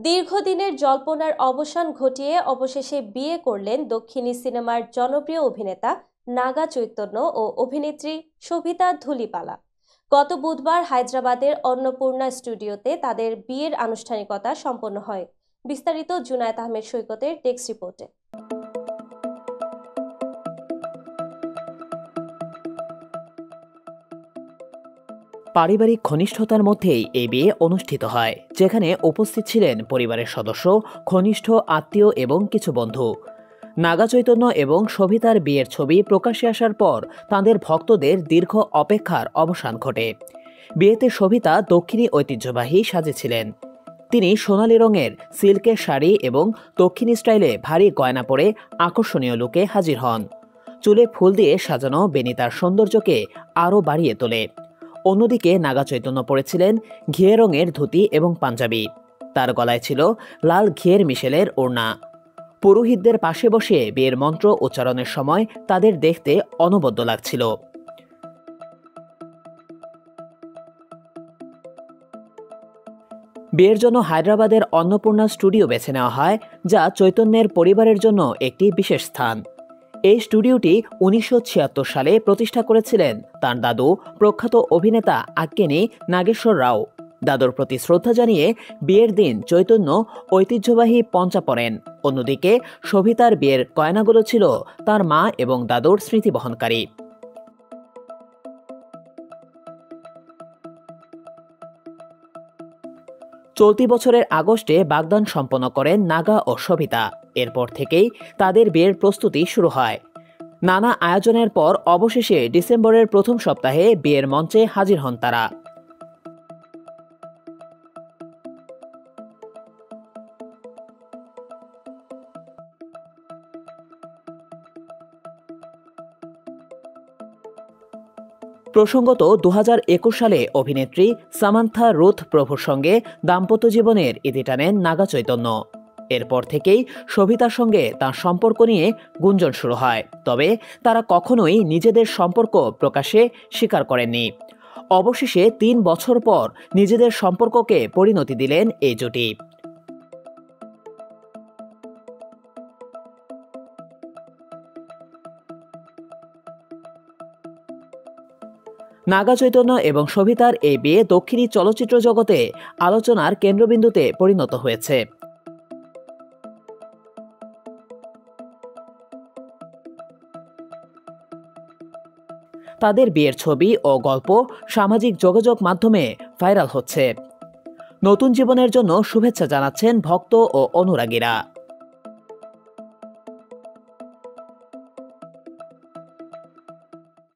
দীর্ঘদিনের জল্পনার অবসান ঘটিয়ে অবশেষে বিয়ে করলেন দক্ষিণী সিনেমার জনপ্রিয় অভিনেতা নাগা চৈতন্য ও অভিনেত্রী শোভিতা ধুলিপালা। গত বুধবার হায়দ্রাবাদের অন্নপূর্ণা স্টুডিওতে তাদের বিয়ের আনুষ্ঠানিকতা সম্পন্ন হয়। বিস্তারিত জুনায়েদ আহমেদ সৈকতের টেক্সট রিপোর্টে। পারিবারিক ঘনিষ্ঠতার মধ্যেই এই বিয়ে অনুষ্ঠিত হয়, যেখানে উপস্থিত ছিলেন পরিবারের সদস্য, ঘনিষ্ঠ আত্মীয় এবং কিছু বন্ধু। নাগা চৈতন্য এবং শোভিতার বিয়ের ছবি প্রকাশ্যে আসার পর তাঁদের ভক্তদের দীর্ঘ অপেক্ষার অবসান ঘটে। বিয়েতে শোভিতা দক্ষিণী ঐতিহ্যবাহী সাজেছিলেন। তিনি সোনালী রঙের সিল্কের শাড়ি এবং দক্ষিণী স্টাইলে ভারী গয়না পরে আকর্ষণীয় লুকে হাজির হন। চুলে ফুল দিয়ে সাজানো বেনি তার সৌন্দর্যকে আরও বাড়িয়ে তোলে। অন্যদিকে নাগা চৈতন্য পরেছিলেন ঘিয়ে রঙের ধুতি এবং পাঞ্জাবি। তার গলায় ছিল লাল ঘিয়ের মিশেলের ওড়না। পুরোহিতদের পাশে বসে বিয়ের মন্ত্র উচ্চারণের সময় তাদের দেখতে অনবদ্য লাগছিল। বিয়ের জন্য হায়দ্রাবাদের অন্নপূর্ণা স্টুডিও বেছে নেওয়া হয়, যা চৈতন্যের পরিবারের জন্য একটি বিশেষ স্থান। এই স্টুডিওটি 1976 সালে প্রতিষ্ঠা করেছিলেন তার দাদু, প্রখ্যাত অভিনেতা আক্কেনি নাগেশ্বর রাও। দাদুর প্রতি শ্রদ্ধা জানিয়ে বিয়ের দিন চৈতন্য ঐতিহ্যবাহী পঞ্চা পরেন। অন্যদিকে শোভিতার বিয়ের গয়নাগুলো ছিল তার মা এবং দাদুর স্মৃতি বহনকারী। চলতি বছরের আগস্টে বাগদান সম্পন্ন করেন নাগা ও শোভিতা। এরপর থেকেই তাদের বিয়ের প্রস্তুতি শুরু হয়। নানা আয়োজনের পর অবশেষে ডিসেম্বরের প্রথম সপ্তাহে বিয়ের মঞ্চে হাজির হন তারা। প্রসঙ্গত 2021 সালে অভিনেত্রী সামান্থা রুথ প্রভুর সঙ্গে দাম্পত্য জীবনের ইতি টানেন নাগা চৈতন্য। এরপর থেকেই শোভিতার সঙ্গে তাঁর সম্পর্ক নিয়ে গুঞ্জন শুরু হয়, তবে তারা কখনোই নিজেদের সম্পর্ক প্রকাশে স্বীকার করেননি। অবশেষে 3 বছর পর নিজেদের সম্পর্ককে পরিণতি দিলেন এই জুটি। নাগা চৈতন্য এবং শোভিতার এই বিয়ে দক্ষিণী চলচ্চিত্র জগতে আলোচনার কেন্দ্রবিন্দুতে পরিণত হয়েছে। তাদের বিয়ের ছবি ও গল্প সামাজিক যোগাযোগ মাধ্যমে ভাইরাল হচ্ছে। নতুন জীবনের জন্য শুভেচ্ছা জানাচ্ছেন ভক্ত ও অনুরাগীরা।